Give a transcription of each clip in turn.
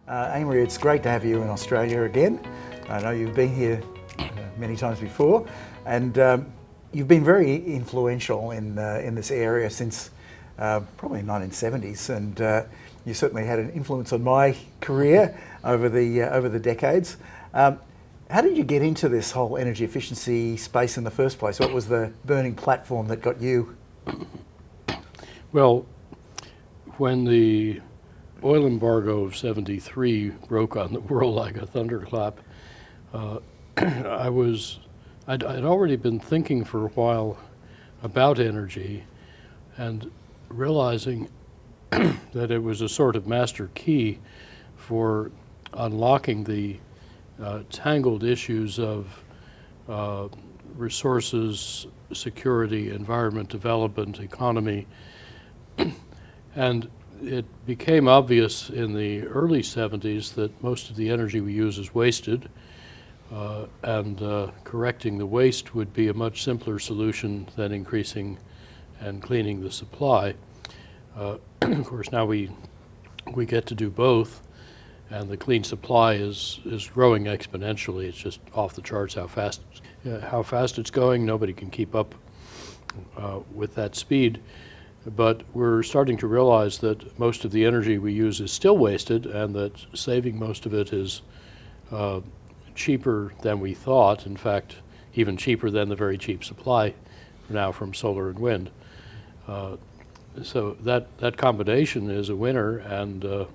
Amory, it's great to have you in Australia again. I know you've been here many times before, and you've been very influential in this area since probably 1970s, and you certainly had an influence on my career over the decades. How did you get into this whole energy efficiency space in the first place? What was the burning platform that got you? Well, when the oil embargo of '73 broke on the world like a thunderclap, I'd already been thinking for a while about energy and realizing that it was a sort of master key for unlocking the tangled issues of resources, security, environment development, economy. And it became obvious in the early '70s that most of the energy we use is wasted, and correcting the waste would be a much simpler solution than increasing and cleaning the supply. Of course, now we get to do both, and the clean supply is growing exponentially. It's just off the charts how fast it's going. Nobody can keep up with that speed. But we're starting to realize that most of the energy we use is still wasted, and that saving most of it is cheaper than we thought. In fact, even cheaper than the very cheap supply now from solar and wind. So that combination is a winner, and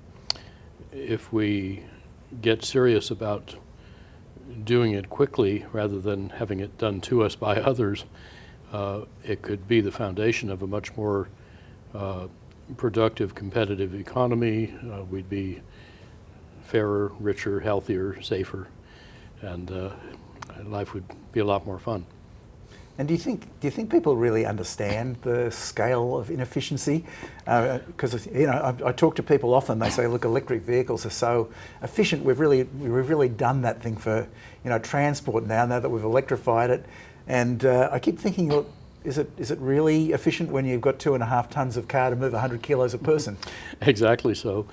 if we get serious about doing it quickly rather than having it done to us by others, it could be the foundation of a much more productive, competitive economy. We'd be fairer, richer, healthier, safer, and life would be a lot more fun. And do you think people really understand the scale of inefficiency? Because I talk to people often. They say, "Look, electric vehicles are so efficient. We've really done that thing for transport now that we've electrified it." And I keep thinking, look, is it really efficient when you've got 2.5 tons of car to move 100 kilos a person? Exactly so.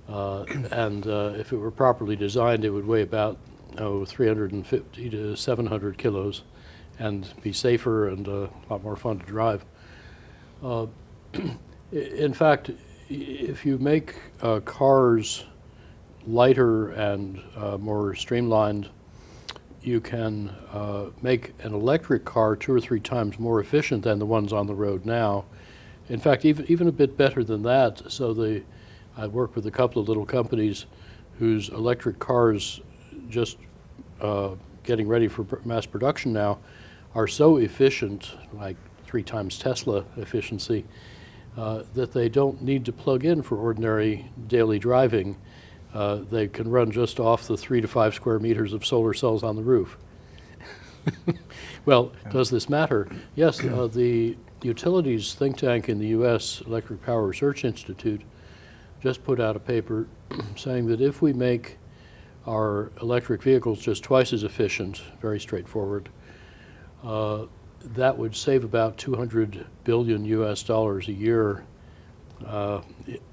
And if it were properly designed, it would weigh about 350 to 700 kilos. And be safer and a lot more fun to drive. In fact, if you make cars lighter and more streamlined, you can make an electric car 2 or 3 times more efficient than the ones on the road now. In fact, even a bit better than that. So I work with a couple of little companies whose electric cars, just getting ready for mass production now, are so efficient, like 3 times Tesla efficiency, that they don't need to plug in for ordinary daily driving. They can run just off the 3 to 5 square meters of solar cells on the roof. Well, does this matter? Yes, the utilities think tank in the US, Electric Power Research Institute, just put out a paper saying that if we make our electric vehicles just twice as efficient, very straightforward, that would save about $200 billion a year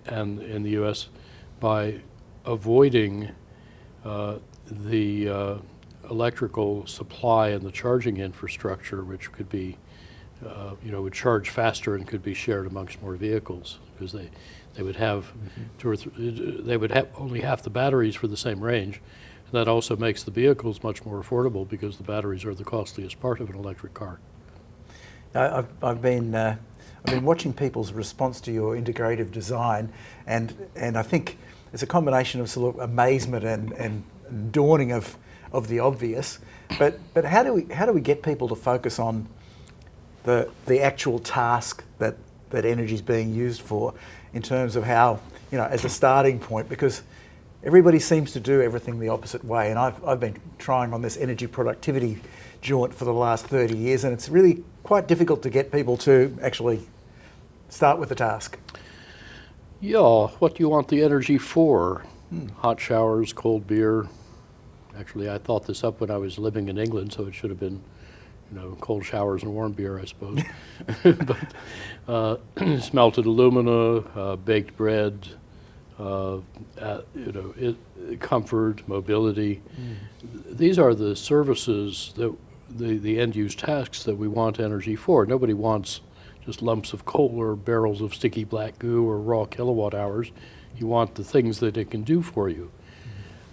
and in the US by avoiding the electrical supply and the charging infrastructure, which could be, would charge faster and could be shared amongst more vehicles, because they would have they would have only half the batteries for the same range. That also makes the vehicles much more affordable because the batteries are the costliest part of an electric car. I've been watching people's response to your integrative design, and I think it's a combination of sort of amazement and dawning of the obvious. But how do we get people to focus on the actual task that energy is being used for, in terms of how, as a starting point? Because everybody seems to do everything the opposite way, and I've been trying on this energy productivity jaunt for the last 30 years, and it's really quite difficult to get people to actually start with the task. Yeah, what do you want the energy for? Hot showers, cold beer. Actually, I thought this up when I was living in England, so it should have been, cold showers and warm beer, I suppose. But smelted alumina, baked bread, comfort, mobility. These are the services that the end-use tasks that we want energy for. Nobody wants just lumps of coal or barrels of sticky black goo or raw kilowatt hours. You want the things that it can do for you.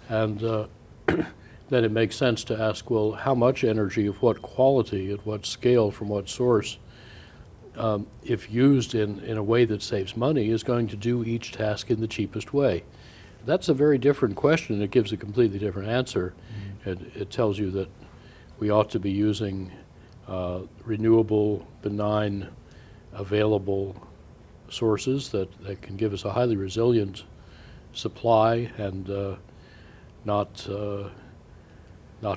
And then it makes sense to ask, well, how much energy, of what quality, at what scale, from what source, if used in a way that saves money, is going to do each task in the cheapest way? That's a very different question, and it gives a completely different answer. It tells you that we ought to be using renewable, benign, available sources that can give us a highly resilient supply and not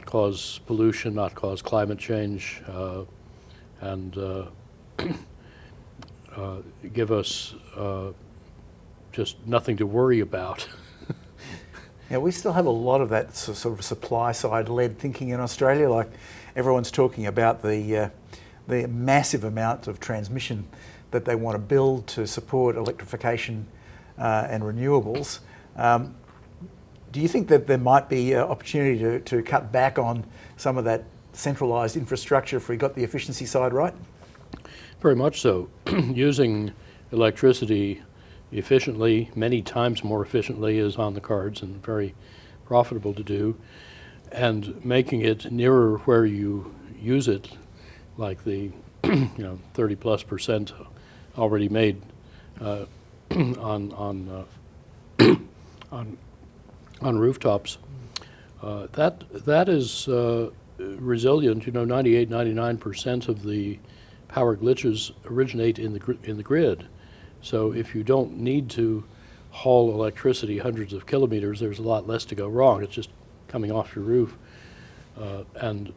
cause pollution, not cause climate change, and give us just nothing to worry about. Yeah, we still have a lot of that sort of supply side led thinking in Australia. Like everyone's talking about the massive amount of transmission that they want to build to support electrification and renewables. Do you think that there might be an opportunity to cut back on some of that centralised infrastructure if we got the efficiency side right? Very much so. Using electricity efficiently, many times more efficiently, is on the cards and very profitable to do, and making it nearer where you use it, like the 30+% already made on rooftops. That is resilient. 98, 99% of the power glitches originate in the grid. So if you don't need to haul electricity hundreds of kilometers, there's a lot less to go wrong. It's just coming off your roof. And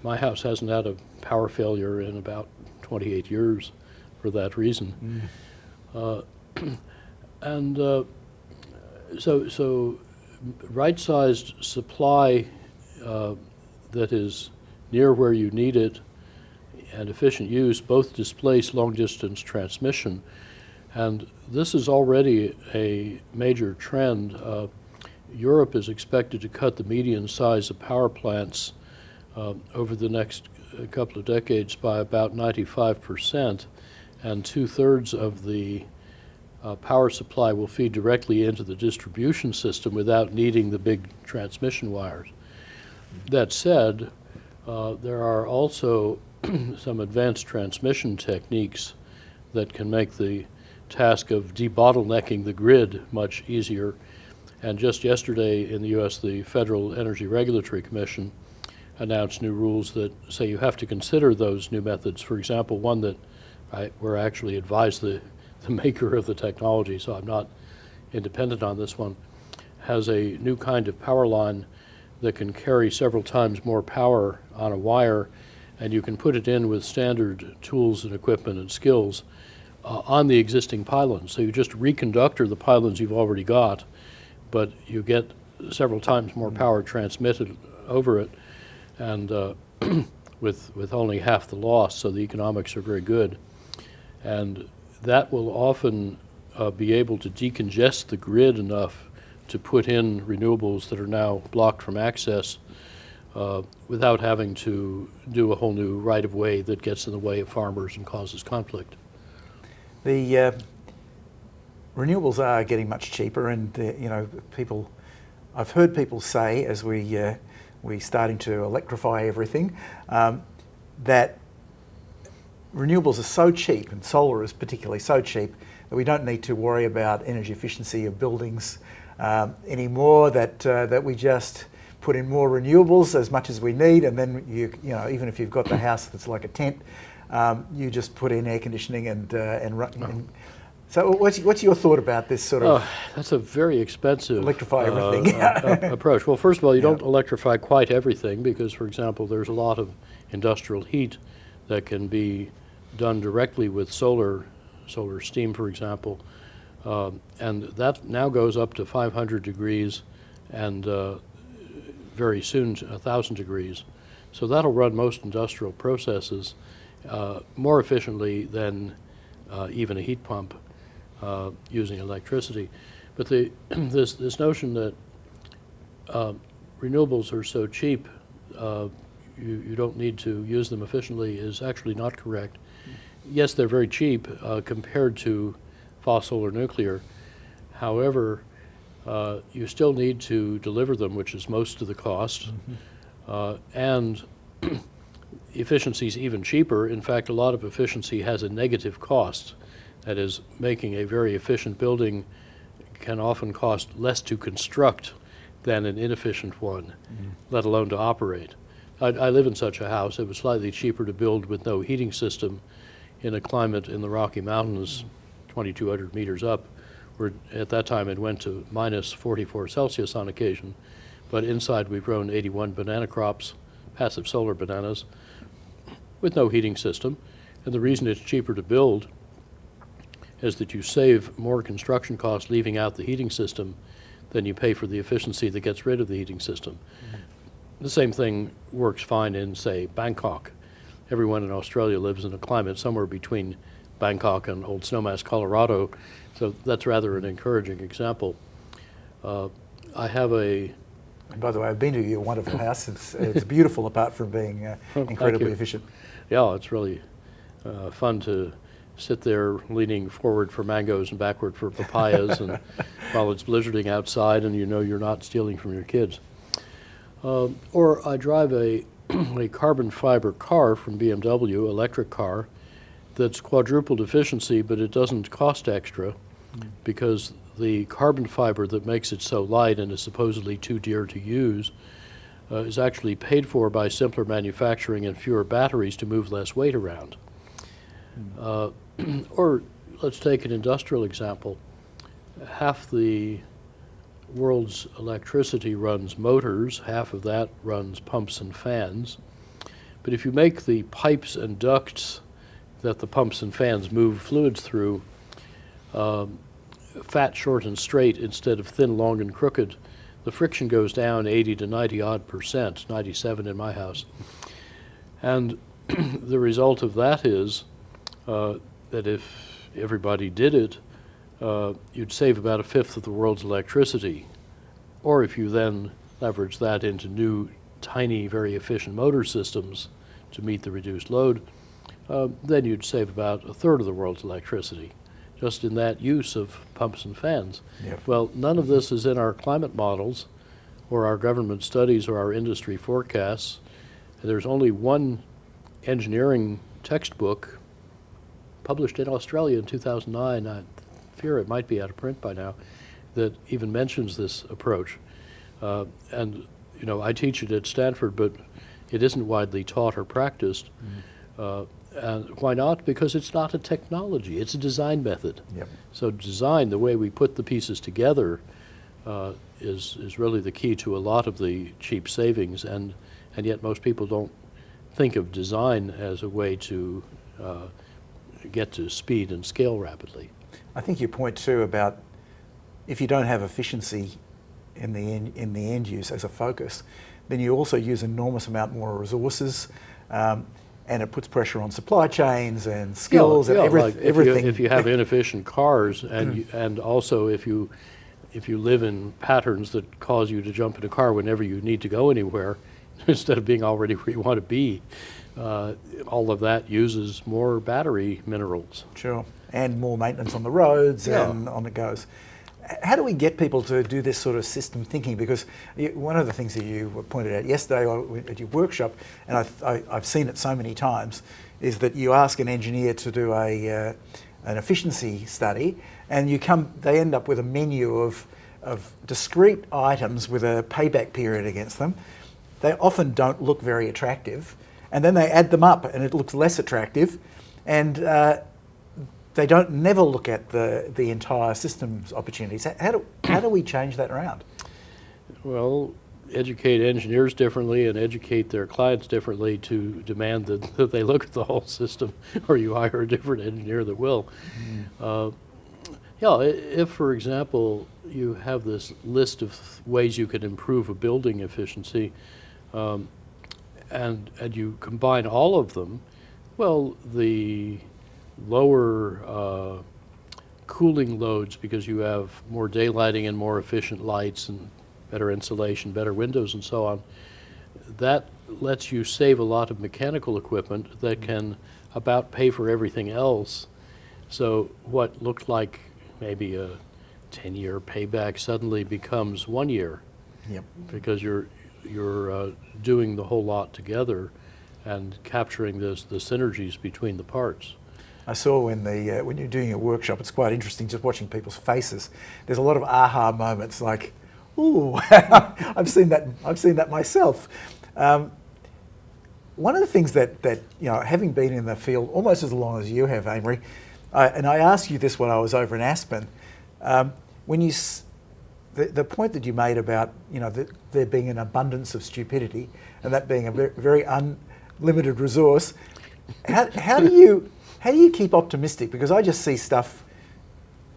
my house hasn't had a power failure in about 28 years for that reason. So right-sized supply that is near where you need it and efficient use both displace long-distance transmission. And this is already a major trend. Europe is expected to cut the median size of power plants over the next couple of decades by about 95%, and 2/3 of the power supply will feed directly into the distribution system without needing the big transmission wires. That said, there are also some advanced transmission techniques that can make the task of debottlenecking the grid much easier. And just yesterday in the U.S., the Federal Energy Regulatory Commission announced new rules that say you have to consider those new methods. For example, one that we're actually advised the maker of the technology, so I'm not independent on this one, has a new kind of power line that can carry several times more power on a wire, and you can put it in with standard tools and equipment and skills on the existing pylons. So you just reconductor the pylons you've already got, but you get several times more power transmitted over it, and with only half the loss, so the economics are very good. And that will often be able to decongest the grid enough to put in renewables that are now blocked from access without having to do a whole new right-of-way that gets in the way of farmers and causes conflict. The renewables are getting much cheaper, and I've heard people say as we're starting to electrify everything, that renewables are so cheap, and solar is particularly so cheap, that we don't need to worry about energy efficiency of buildings anymore, that we just put in more renewables as much as we need, and then even if you've got the house that's like a tent, you just put in air conditioning and run. So what's your thought about this sort of? That's a very expensive electrify everything approach. Well, first of all, you don't electrify quite everything because, for example, there's a lot of industrial heat that can be done directly with solar steam, for example, and that now goes up to 500 degrees and very soon 1,000 degrees. So that'll run most industrial processes more efficiently than even a heat pump using electricity. But this notion that renewables are so cheap, you don't need to use them efficiently is actually not correct. Yes, they're very cheap compared to fossil or nuclear. However, you still need to deliver them, which is most of the cost, and efficiency is even cheaper. In fact, a lot of efficiency has a negative cost. That is, making a very efficient building can often cost less to construct than an inefficient one, let alone to operate. I live in such a house. It was slightly cheaper to build with no heating system in a climate in the Rocky Mountains, 2,200 meters up, where at that time it went to minus 44 Celsius on occasion. But inside we've grown 81 banana crops, passive solar bananas, with no heating system. And the reason it's cheaper to build is that you save more construction costs leaving out the heating system than you pay for the efficiency that gets rid of the heating system. The same thing works fine in, say, Bangkok. Everyone in Australia lives in a climate somewhere between Bangkok and Old Snowmass, Colorado, so that's rather an encouraging example. I have a... And by the way, I've been to your wonderful house. It's beautiful apart from being incredibly efficient. Yeah, it's really fun to sit there leaning forward for mangoes and backward for papayas and while it's blizzarding outside and you know you're not stealing from your kids. Or I drive a carbon fiber car from BMW, electric car, that's quadrupled efficiency, but it doesn't cost extra because the carbon fiber that makes it so light and is supposedly too dear to use is actually paid for by simpler manufacturing and fewer batteries to move less weight around. Or let's take an industrial example. Half the world's electricity runs motors, half of that runs pumps and fans. But if you make the pipes and ducts that the pumps and fans move fluids through fat, short, and straight instead of thin, long, and crooked, the friction goes down 80 to 90 odd percent, 97 in my house. And the result of that is that if everybody did it, you'd save about a fifth of the world's electricity. Or if you then leverage that into new, tiny, very efficient motor systems to meet the reduced load, then you'd save about a third of the world's electricity, just in that use of pumps and fans. Yep. Well, none of this is in our climate models or our government studies or our industry forecasts. There's only one engineering textbook published in Australia in 2009, I fear it might be out of print by now, that even mentions this approach. And you know, I teach it at Stanford, but it isn't widely taught or practiced. And why not? Because it's not a technology, it's a design method. Yep. So design, the way we put the pieces together, is really the key to a lot of the cheap savings, and yet most people don't think of design as a way to get to speed and scale rapidly. I think your point too about if you don't have efficiency in the end use as a focus, then you also use enormous amount more resources, and it puts pressure on supply chains and skills and everything. If you have inefficient cars, and also if you live in patterns that cause you to jump in a car whenever you need to go anywhere, instead of being already where you want to be, all of that uses more battery minerals. Sure, and more maintenance on the roads, and on it goes. How do we get people to do this sort of system thinking? Because one of the things that you pointed out yesterday at your workshop, and I've seen it so many times, is that you ask an engineer to do an efficiency study, and they end up with a menu of discrete items with a payback period against them. They often don't look very attractive, and then they add them up and it looks less attractive, and they don't never look at the entire system's opportunities. How do we change that around? Well, educate engineers differently and educate their clients differently to demand that they look at the whole system, or you hire a different engineer that will. If, for example, you have this list of ways you could improve a building efficiency, and you combine all of them, well, the lower cooling loads because you have more daylighting and more efficient lights and better insulation, better windows and so on. That lets you save a lot of mechanical equipment that can about pay for everything else. So what looked like maybe a 10-year payback suddenly becomes 1 year. Yep. Because you're doing the whole lot together and capturing the synergies between the parts. I saw when you're doing a workshop, it's quite interesting just watching people's faces. There's a lot of aha moments, like, "Ooh, I've seen that myself." One of the things that having been in the field almost as long as you have, Amory, and I asked you this when I was over in Aspen, when you the point that you made about there being an abundance of stupidity and that being a very unlimited resource, how do you keep optimistic? Because I just see stuff.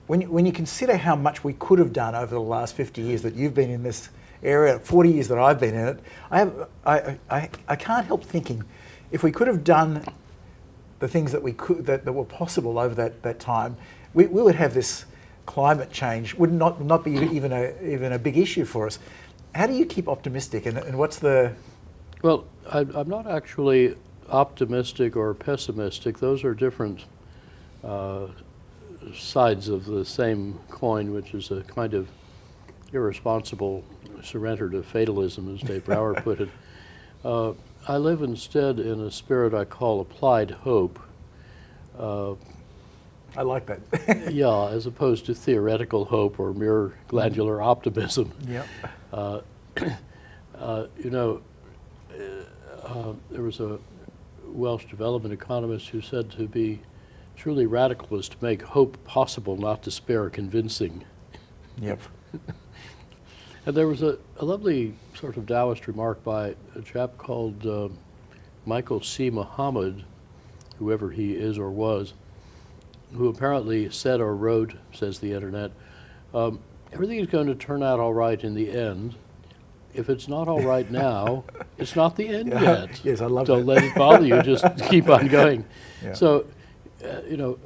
When you consider how much we could have done over the last 50 years that you've been in this area, 40 years that I've been in it, I can't help thinking, if we could have done the things that that were possible over that time, we would have this climate change would not be even a big issue for us. How do you keep optimistic, and what's the? Well, I'm not actually optimistic or pessimistic. Those are different sides of the same coin, which is a kind of irresponsible surrender to fatalism, as Dave Brower put it. I live instead in a spirit I call applied hope. I like that. Yeah, as opposed to theoretical hope or mere glandular optimism. Yep. There was a Welsh development economist who said to be truly radical is to make hope possible, not despair convincing. Yep. And there was a lovely sort of Taoist remark by a chap called Michael C. Muhammad, whoever he is or was, who apparently said or wrote, says the internet, everything is going to turn out all right in the end. If it's not all right now, it's not the end yet. Yes, I love Don't that. let it bother you, just keep on going. Yeah. So,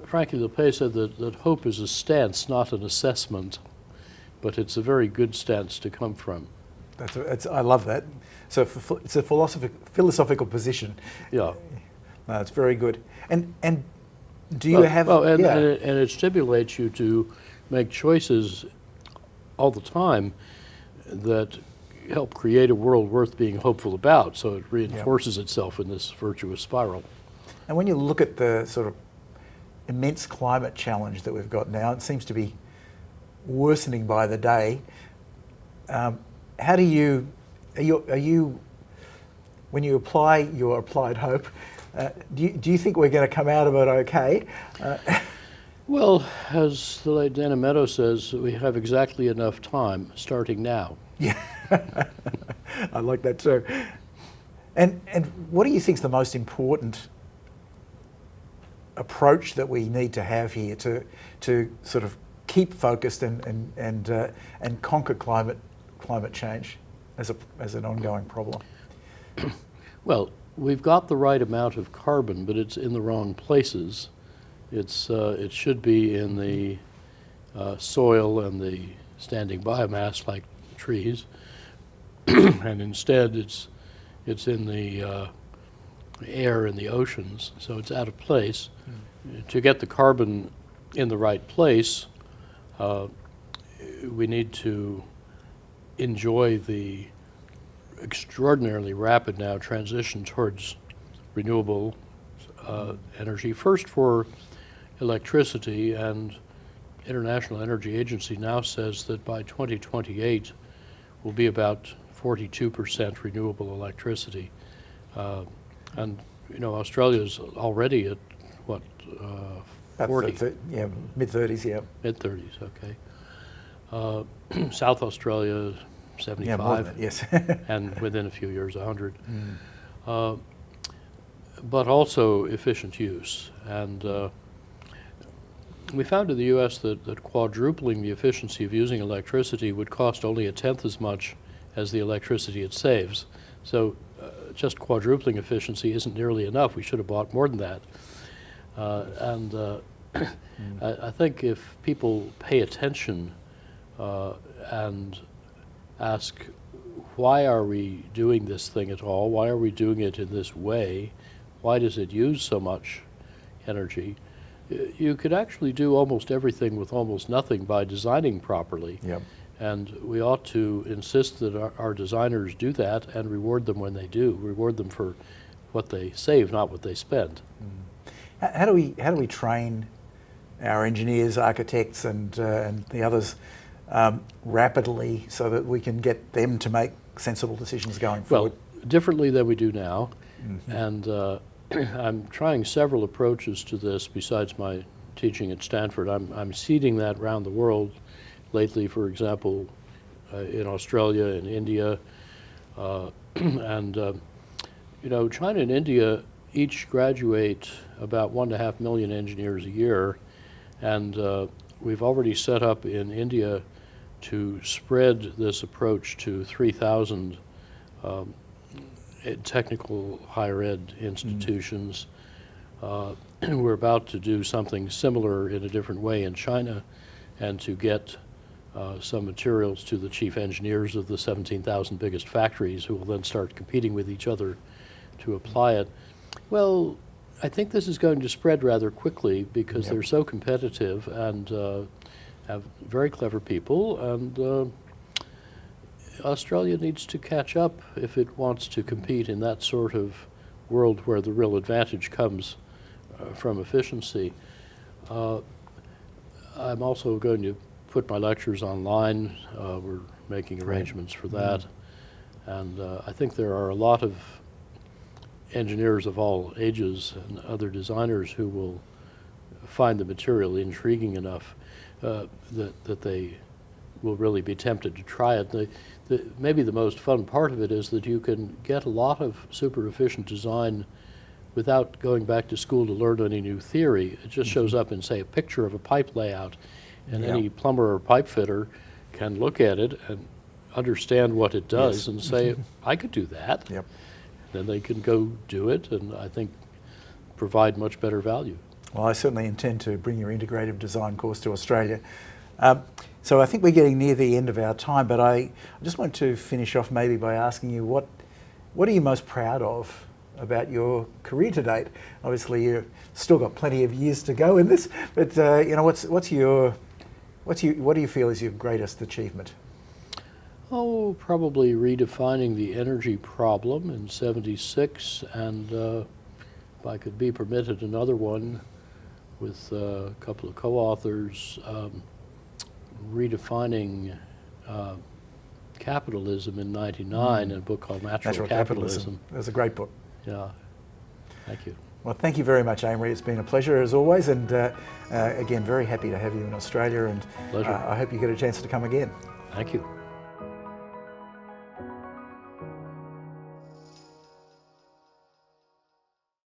Frankie LePay said that hope is a stance, not an assessment, but it's a very good stance to come from. I love that. So it's a philosophical position. Yeah. No, it's very good. And do you have? And it stimulates you to make choices all the time that help create a world worth being hopeful about. So it reinforces itself in this virtuous spiral. And when you look at the sort of immense climate challenge that we've got now, it seems to be worsening by the day. How do you, when you apply your applied hope, do you think we're going to come out of it okay? Well, as the late Dana Meadow says, we have exactly enough time, starting now. Yeah, I like that too. And what do you think is the most important approach that we need to have here to sort of keep focused and conquer climate change as an ongoing problem? Well, we've got the right amount of carbon, but it's in the wrong places. It should be in the soil and the standing biomass like trees, and instead it's in the air and the oceans, so it's out of place. To get the carbon in the right place, we need to enjoy the extraordinarily rapid now transition towards renewable energy, first for electricity, and International Energy Agency now says that by 2028 will be about 42% renewable electricity. And Australia's already at what, 40? Yeah, mid-30s, yeah. Mid-30s, okay. South Australia, 75. Yeah, more than that, yes. And within a few years, 100. But also efficient use. And we found in the U.S. that quadrupling the efficiency of using electricity would cost only 1/10 as much as the electricity it saves. So just quadrupling efficiency isn't nearly enough. We should have bought more than that. I think if people pay attention and ask, why are we doing this thing at all? Why are we doing it in this way? Why does it use so much energy? You could actually do almost everything with almost nothing by designing properly. Yep. And we ought to insist that our designers do that and reward them when they do. Reward them for what they save, not what they spend. How do we train our engineers, architects, and the others rapidly so that we can get them to make sensible decisions going forward? Well, differently than we do now, and I'm trying several approaches to this besides my teaching at Stanford. I'm seeding that around the world lately, for example, in Australia and India, and you know, China and India each graduate about 1.5 million engineers a year, and we've already set up in India to spread this approach to 3,000 technical higher ed institutions. We're about to do something similar in a different way in China, and to get some materials to the chief engineers of the 17,000 biggest factories, who will then start competing with each other to apply it. Well, I think this is going to spread rather quickly because they're so competitive and have very clever people, and Australia needs to catch up if it wants to compete in that sort of world where the real advantage comes from efficiency. I'm also going to put my lectures online. We're making arrangements for that. And I think there are a lot of engineers of all ages and other designers who will find the material intriguing enough that they will really be tempted to try it. Maybe the most fun part of it is that you can get a lot of super efficient design without going back to school to learn any new theory. It just shows up in, say, a picture of a pipe layout, and any plumber or pipe fitter can look at it and understand what it does and say, I could do that. Yep. Then they can go do it, and I think provide much better value. Well, I certainly intend to bring your integrative design course to Australia. So I think we're getting near the end of our time, but I just want to finish off maybe by asking you, what are you most proud of about your career to date? Obviously, you've still got plenty of years to go in this, but you know, what do you feel is your greatest achievement? Oh, probably redefining the energy problem in '76, and if I could be permitted another one with a couple of co-authors, redefining capitalism in '99 in a book called Natural Capitalism. It was a great book. Yeah, thank you. Well, thank you very much, Amory. It's been a pleasure as always, and again, very happy to have you in Australia, and Pleasure. I hope you get a chance to come again. Thank you.